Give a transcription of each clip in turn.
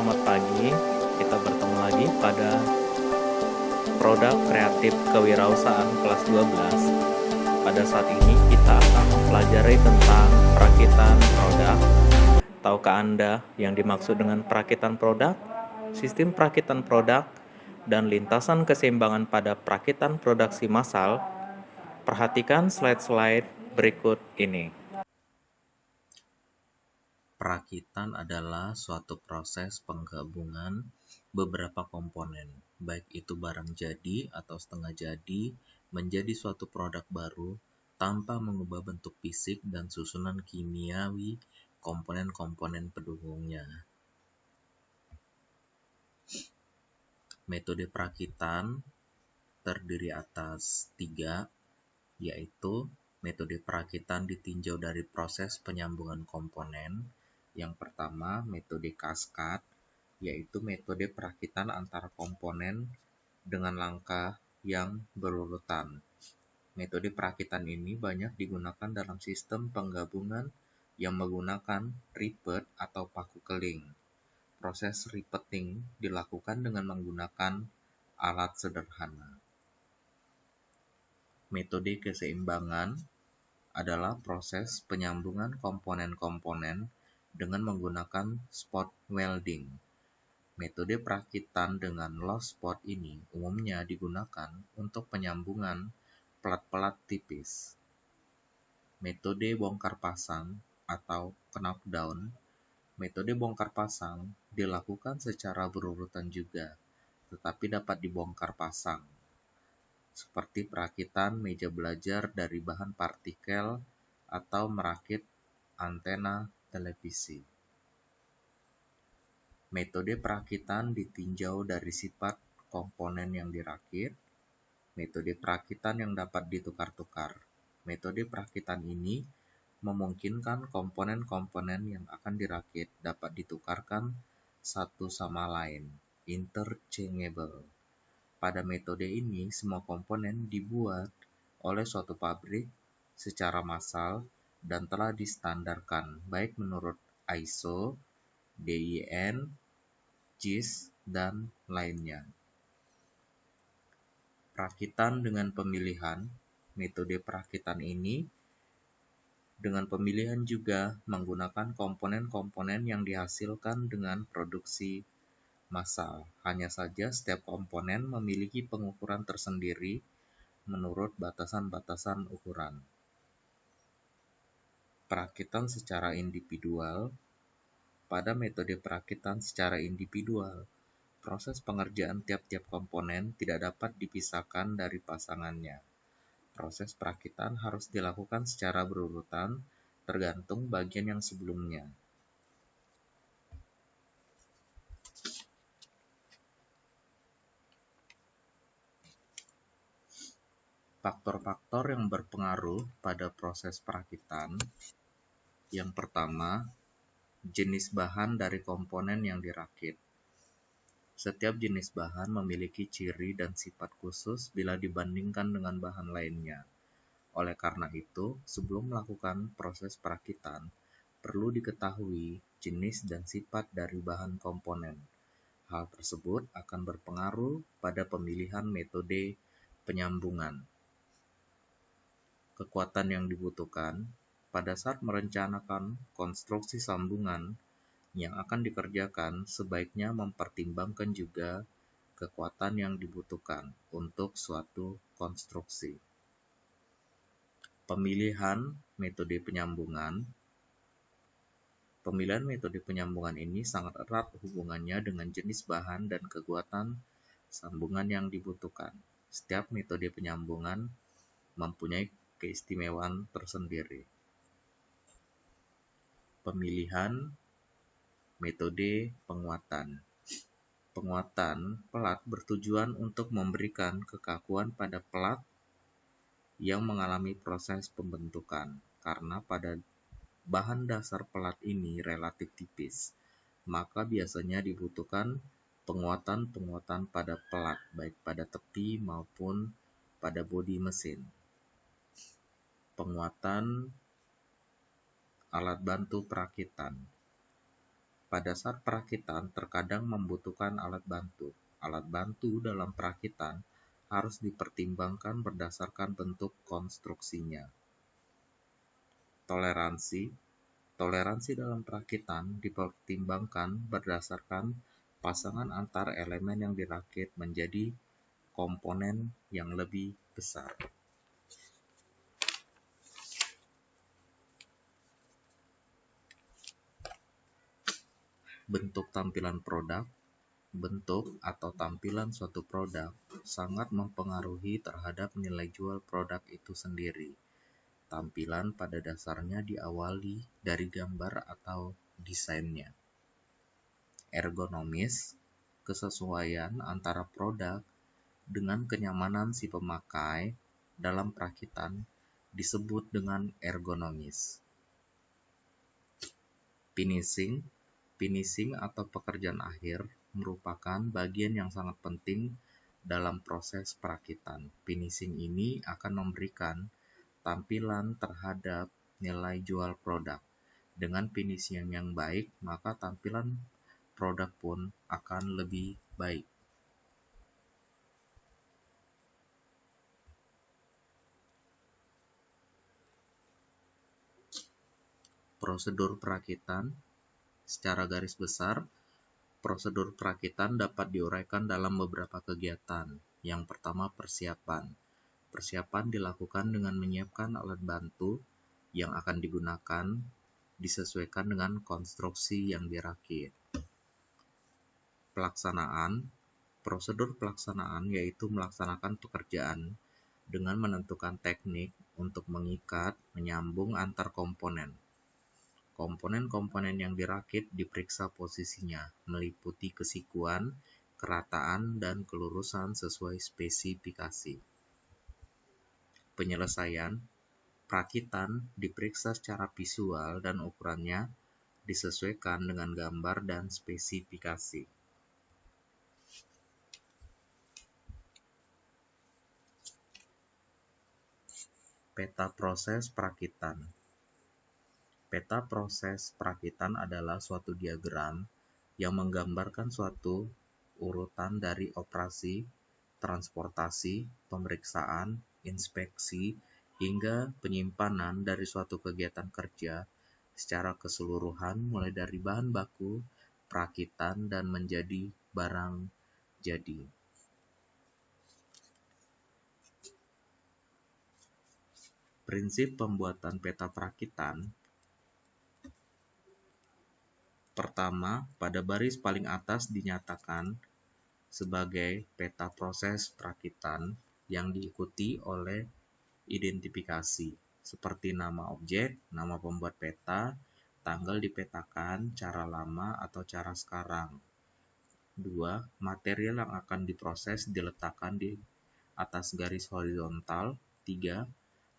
Selamat pagi, kita bertemu lagi pada Produk Kreatif Kewirausahaan kelas 12. Pada saat ini kita akan mempelajari tentang perakitan produk. Tahukah Anda yang dimaksud dengan perakitan produk, sistem perakitan produk, dan lintasan keseimbangan pada perakitan produksi massal? Perhatikan slide-slide berikut ini. Perakitan adalah suatu proses penggabungan beberapa komponen, baik itu barang jadi atau setengah jadi, menjadi suatu produk baru tanpa mengubah bentuk fisik dan susunan kimiawi komponen-komponen pendukungnya. Metode perakitan terdiri atas 3, yaitu metode perakitan ditinjau dari proses penyambungan komponen. Yang pertama, metode kaskad, yaitu metode perakitan antara komponen dengan langkah yang berurutan. Metode perakitan ini banyak digunakan dalam sistem penggabungan yang menggunakan ripet atau paku keling. Proses ripeting dilakukan dengan menggunakan alat sederhana. Metode keseimbangan adalah proses penyambungan komponen-komponen dengan menggunakan spot welding. Metode perakitan dengan lost spot ini umumnya digunakan untuk penyambungan pelat-pelat tipis. Metode bongkar pasang atau knockdown. Metode bongkar pasang dilakukan secara berurutan juga, tetapi dapat dibongkar pasang, seperti perakitan meja belajar dari bahan partikel atau merakit antena televisi. Metode perakitan ditinjau dari sifat komponen yang dirakit. Metode perakitan yang dapat ditukar-tukar. Metode perakitan ini memungkinkan komponen-komponen yang akan dirakit dapat ditukarkan satu sama lain, interchangeable. Pada metode ini, semua komponen dibuat oleh suatu pabrik secara massal dan telah distandarkan, baik menurut ISO, DIN, JIS, dan lainnya. Perakitan dengan pemilihan. Metode perakitan ini dengan pemilihan juga menggunakan komponen-komponen yang dihasilkan dengan produksi massal. Hanya saja setiap komponen memiliki pengukuran tersendiri menurut batasan-batasan ukuran. Perakitan secara individual. Pada metode perakitan secara individual, proses pengerjaan tiap-tiap komponen tidak dapat dipisahkan dari pasangannya. Proses perakitan harus dilakukan secara berurutan tergantung bagian yang sebelumnya. Faktor-faktor yang berpengaruh pada proses perakitan. Yang pertama, jenis bahan dari komponen yang dirakit. Setiap jenis bahan memiliki ciri dan sifat khusus bila dibandingkan dengan bahan lainnya. Oleh karena itu, sebelum melakukan proses perakitan, perlu diketahui jenis dan sifat dari bahan komponen. Hal tersebut akan berpengaruh pada pemilihan metode penyambungan. Kekuatan yang dibutuhkan pada saat merencanakan konstruksi sambungan yang akan dikerjakan, sebaiknya mempertimbangkan juga kekuatan yang dibutuhkan untuk suatu konstruksi. Pemilihan metode penyambungan. Pemilihan metode penyambungan ini sangat erat hubungannya dengan jenis bahan dan kekuatan sambungan yang dibutuhkan. Setiap metode penyambungan mempunyai keistimewaan tersendiri. Pemilihan metode penguatan. Penguatan pelat bertujuan untuk memberikan kekakuan pada pelat yang mengalami proses pembentukan, karena pada bahan dasar pelat ini relatif tipis, maka biasanya dibutuhkan penguatan-penguatan pada pelat, baik pada tepi maupun pada bodi mesin. Penguatan alat bantu perakitan. Pada saat perakitan terkadang membutuhkan alat bantu. Alat bantu dalam perakitan harus dipertimbangkan berdasarkan bentuk konstruksinya. Toleransi. Toleransi dalam perakitan dipertimbangkan berdasarkan pasangan antar elemen yang dirakit menjadi komponen yang lebih besar. Bentuk tampilan produk. Bentuk atau tampilan suatu produk sangat mempengaruhi terhadap nilai jual produk itu sendiri. Tampilan pada dasarnya diawali dari gambar atau desainnya. Ergonomis, kesesuaian antara produk dengan kenyamanan si pemakai dalam perakitan disebut dengan ergonomis. Finishing. Finishing atau pekerjaan akhir merupakan bagian yang sangat penting dalam proses perakitan. Finishing ini akan memberikan tampilan terhadap nilai jual produk. Dengan finishing yang baik, maka tampilan produk pun akan lebih baik. Prosedur perakitan. Secara garis besar, prosedur perakitan dapat diuraikan dalam beberapa kegiatan. Yang pertama, persiapan. Persiapan dilakukan dengan menyiapkan alat bantu yang akan digunakan disesuaikan dengan konstruksi yang dirakit. Pelaksanaan. Prosedur pelaksanaan yaitu melaksanakan pekerjaan dengan menentukan teknik untuk mengikat, menyambung antar komponen. Komponen-komponen yang dirakit diperiksa posisinya, meliputi kesikuan, kerataan, dan kelurusan sesuai spesifikasi. Penyelesaian. Perakitan diperiksa secara visual dan ukurannya disesuaikan dengan gambar dan spesifikasi. Peta proses perakitan. Peta proses perakitan adalah suatu diagram yang menggambarkan suatu urutan dari operasi, transportasi, pemeriksaan, inspeksi, hingga penyimpanan dari suatu kegiatan kerja secara keseluruhan mulai dari bahan baku, perakitan, dan menjadi barang jadi. Prinsip pembuatan peta perakitan. Pertama, pada baris paling atas dinyatakan sebagai peta proses perakitan yang diikuti oleh identifikasi, seperti nama objek, nama pembuat peta, tanggal dipetakan, cara lama atau cara sekarang. 2. Material yang akan diproses diletakkan di atas garis horizontal. 3.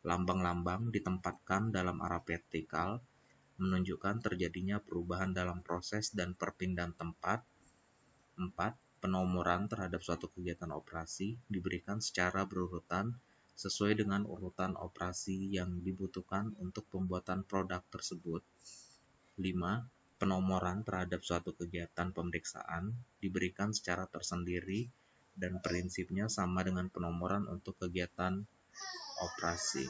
Lambang-lambang ditempatkan dalam arah vertikal, menunjukkan terjadinya perubahan dalam proses dan perpindahan tempat. 4. Penomoran terhadap suatu kegiatan operasi diberikan secara berurutan sesuai dengan urutan operasi yang dibutuhkan untuk pembuatan produk tersebut. 5. Penomoran terhadap suatu kegiatan pemeriksaan diberikan secara tersendiri dan prinsipnya sama dengan penomoran untuk kegiatan operasi.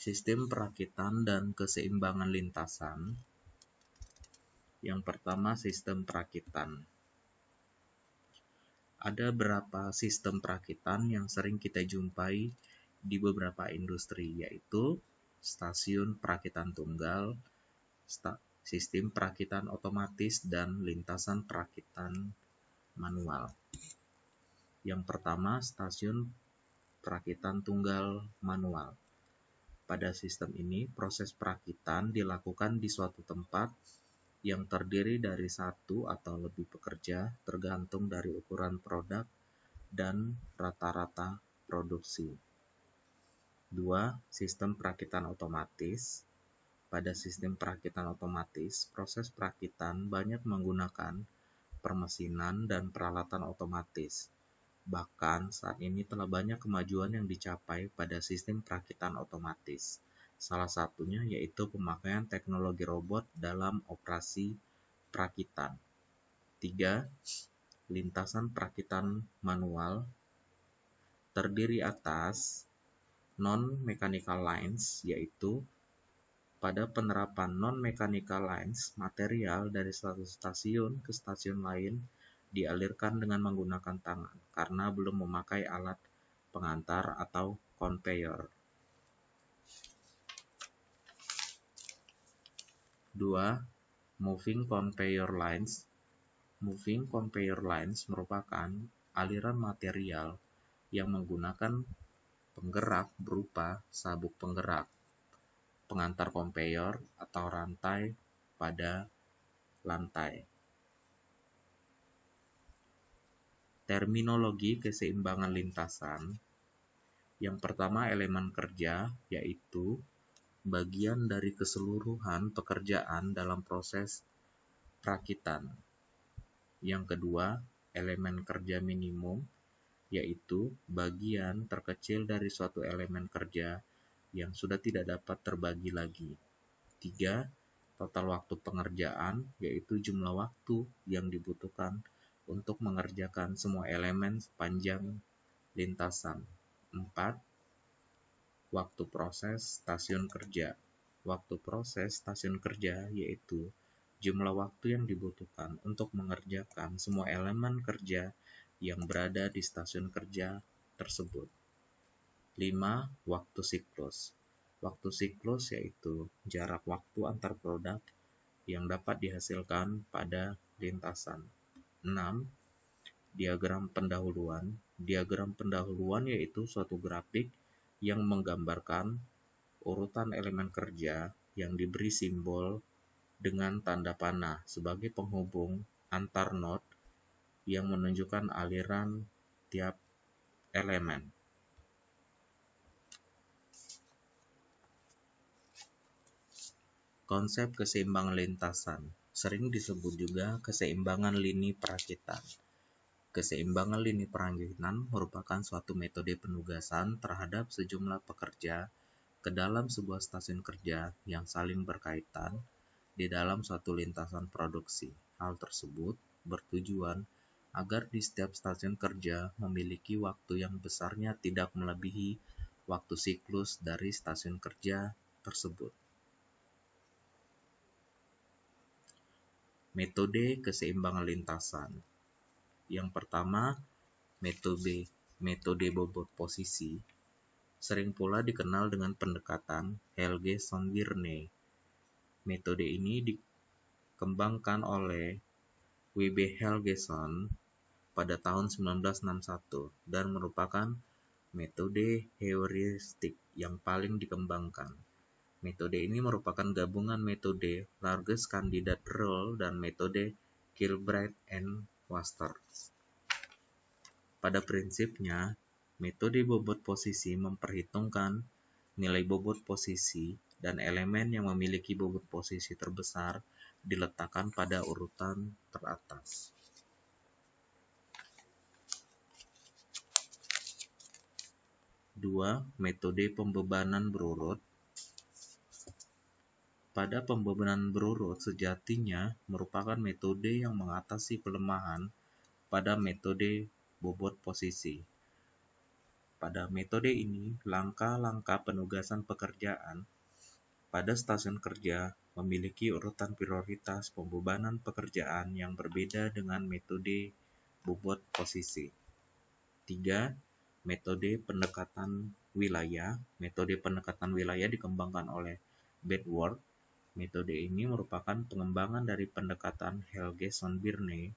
Sistem perakitan dan keseimbangan lintasan. Yang pertama, sistem perakitan. Ada beberapa sistem perakitan yang sering kita jumpai di beberapa industri, yaitu stasiun perakitan tunggal, sistem perakitan otomatis, dan lintasan perakitan manual. Yang pertama, stasiun perakitan tunggal manual. Pada sistem ini, proses perakitan dilakukan di suatu tempat yang terdiri dari satu atau lebih pekerja tergantung dari ukuran produk dan rata-rata produksi. 2. Sistem perakitan otomatis. Pada sistem perakitan otomatis, proses perakitan banyak menggunakan permesinan dan peralatan otomatis. Bahkan saat ini telah banyak kemajuan yang dicapai pada sistem perakitan otomatis. Salah satunya yaitu pemakaian teknologi robot dalam operasi perakitan. 3. Lintasan perakitan manual terdiri atas non-mechanical lines, yaitu pada penerapan non-mechanical lines, material dari satu stasiun ke stasiun lain dialirkan dengan menggunakan tangan karena belum memakai alat pengantar atau conveyor. 2. Moving conveyor lines. Moving conveyor lines merupakan aliran material yang menggunakan penggerak berupa sabuk penggerak, pengantar conveyor atau rantai pada lantai. Terminologi keseimbangan lintasan. Yang pertama, elemen kerja, yaitu bagian dari keseluruhan pekerjaan dalam proses perakitan. Yang kedua, elemen kerja minimum, yaitu bagian terkecil dari suatu elemen kerja yang sudah tidak dapat terbagi lagi. 3. Total waktu pengerjaan, yaitu jumlah waktu yang dibutuhkan untuk mengerjakan semua elemen sepanjang lintasan. 4. Waktu proses stasiun kerja. Waktu proses stasiun kerja yaitu jumlah waktu yang dibutuhkan untuk mengerjakan semua elemen kerja yang berada di stasiun kerja tersebut. 5. Waktu siklus. Waktu siklus yaitu jarak waktu antar produk yang dapat dihasilkan pada lintasan. 6. Diagram pendahuluan. Diagram pendahuluan yaitu suatu grafik yang menggambarkan urutan elemen kerja yang diberi simbol dengan tanda panah sebagai penghubung antar node yang menunjukkan aliran tiap elemen. Konsep keseimbangan lintasan sering disebut juga keseimbangan lini perakitan. Keseimbangan lini perakitan merupakan suatu metode penugasan terhadap sejumlah pekerja ke dalam sebuah stasiun kerja yang saling berkaitan di dalam suatu lintasan produksi. Hal tersebut bertujuan agar di setiap stasiun kerja memiliki waktu yang besarnya tidak melebihi waktu siklus dari stasiun kerja tersebut. Metode keseimbangan lintasan. Yang pertama, metode bobot posisi, sering pula dikenal dengan pendekatan Helge-Sonvirne. Metode ini dikembangkan oleh W.B. Helgeson pada tahun 1961 dan merupakan metode heuristik yang paling dikembangkan. Metode ini merupakan gabungan metode Larges Candidate Rule dan metode Kilbride and Waster. Pada prinsipnya, metode bobot posisi memperhitungkan nilai bobot posisi dan elemen yang memiliki bobot posisi terbesar diletakkan pada urutan teratas. Dua, metode pembebanan berurut. Pada pembebanan berurut sejatinya merupakan metode yang mengatasi kelemahan pada metode bobot posisi. Pada metode ini, langkah-langkah penugasan pekerjaan pada stasiun kerja memiliki urutan prioritas pembebanan pekerjaan yang berbeda dengan metode bobot posisi. 3. Metode pendekatan wilayah. Metode pendekatan wilayah dikembangkan oleh Bedworth. Metode ini merupakan pengembangan dari pendekatan Helge-Sonvirne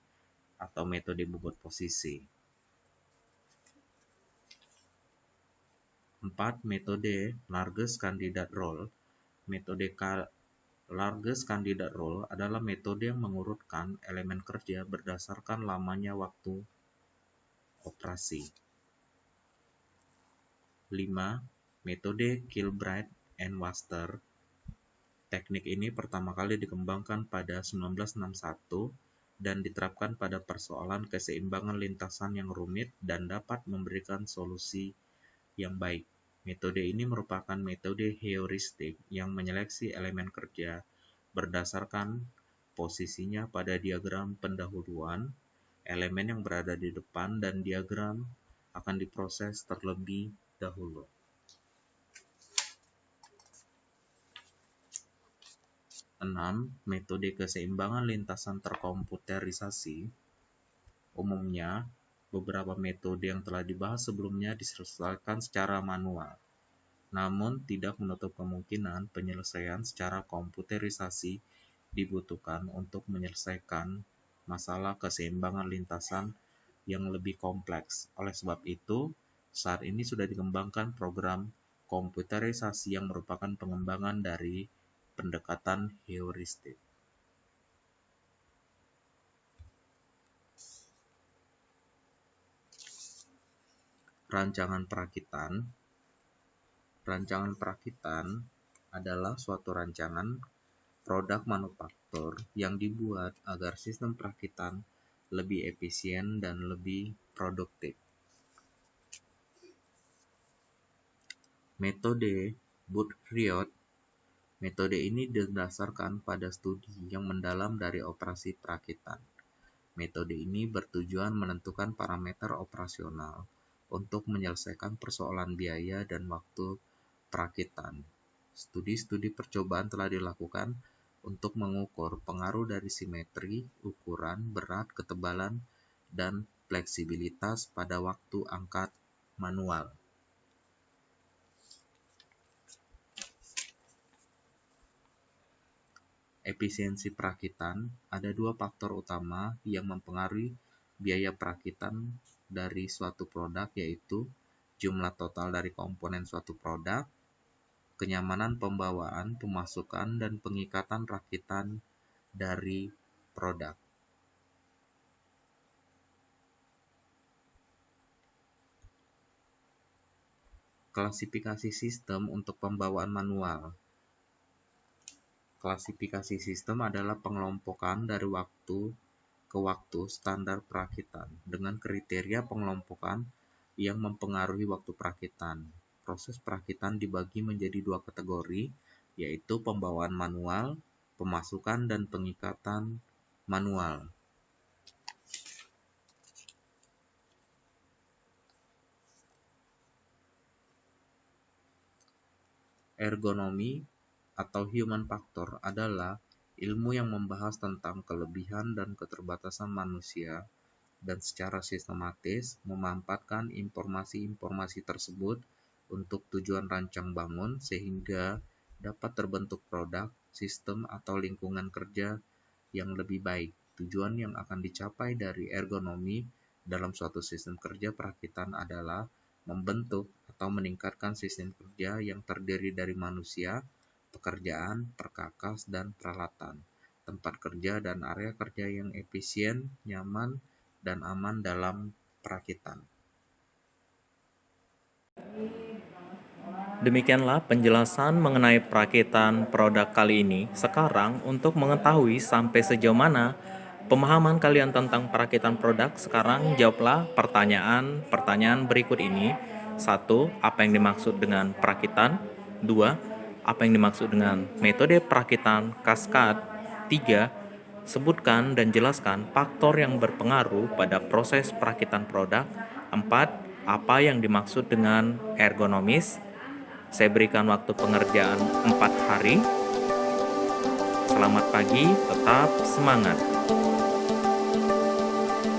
atau metode bobot posisi. 4. Metode Larges Candidate Rule. Metode Larges Candidate Rule adalah metode yang mengurutkan elemen kerja berdasarkan lamanya waktu operasi. 5. Metode Kilbride and Waster. Teknik ini pertama kali dikembangkan pada 1961 dan diterapkan pada persoalan keseimbangan lintasan yang rumit dan dapat memberikan solusi yang baik. Metode ini merupakan metode heuristik yang menyeleksi elemen kerja berdasarkan posisinya pada diagram pendahuluan. Elemen yang berada di depan dan diagram akan diproses terlebih dahulu. Metode keseimbangan lintasan terkomputerisasi. Umumnya, beberapa metode yang telah dibahas sebelumnya diselesaikan secara manual. Namun, tidak menutup kemungkinan penyelesaian secara komputerisasi dibutuhkan untuk menyelesaikan masalah keseimbangan lintasan yang lebih kompleks. Oleh sebab itu, saat ini sudah dikembangkan program komputerisasi yang merupakan pengembangan dari pendekatan heuristik. Rancangan perakitan. Rancangan perakitan adalah suatu rancangan produk manufaktur yang dibuat agar sistem perakitan lebih efisien dan lebih produktif. Metode Booth-Riot. Metode ini didasarkan pada studi yang mendalam dari operasi perakitan. Metode ini bertujuan menentukan parameter operasional untuk menyelesaikan persoalan biaya dan waktu perakitan. Studi-studi percobaan telah dilakukan untuk mengukur pengaruh dari simetri, ukuran, berat, ketebalan, dan fleksibilitas pada waktu angkat manual. Efisiensi perakitan. Ada dua faktor utama yang mempengaruhi biaya perakitan dari suatu produk, yaitu jumlah total dari komponen suatu produk, kenyamanan pembawaan, pemasukan, dan pengikatan rakitan dari produk. Klasifikasi sistem untuk pembawaan manual. Klasifikasi sistem adalah pengelompokan dari waktu ke waktu standar perakitan dengan kriteria pengelompokan yang mempengaruhi waktu perakitan. Proses perakitan dibagi menjadi dua kategori, yaitu pembawaan manual, pemasukan, dan pengikatan manual. Ergonomi atau human factor adalah ilmu yang membahas tentang kelebihan dan keterbatasan manusia dan secara sistematis memanfaatkan informasi-informasi tersebut untuk tujuan rancang bangun sehingga dapat terbentuk produk, sistem, atau lingkungan kerja yang lebih baik. Tujuan yang akan dicapai dari ergonomi dalam suatu sistem kerja perakitan adalah membentuk atau meningkatkan sistem kerja yang terdiri dari manusia, pekerjaan, perkakas, dan peralatan, tempat kerja dan area kerja yang efisien, nyaman, dan aman dalam perakitan. Demikianlah penjelasan mengenai perakitan produk kali ini. Sekarang, untuk mengetahui sampai sejauh mana pemahaman kalian tentang perakitan produk, sekarang jawablah pertanyaan berikut ini. 1. Apa yang dimaksud dengan perakitan? 2. Apa yang dimaksud dengan metode perakitan kaskad? 3. Sebutkan dan jelaskan faktor yang berpengaruh pada proses perakitan produk. 4. Apa yang dimaksud dengan ergonomis? Saya berikan waktu pengerjaan 4 hari. Selamat pagi, tetap semangat.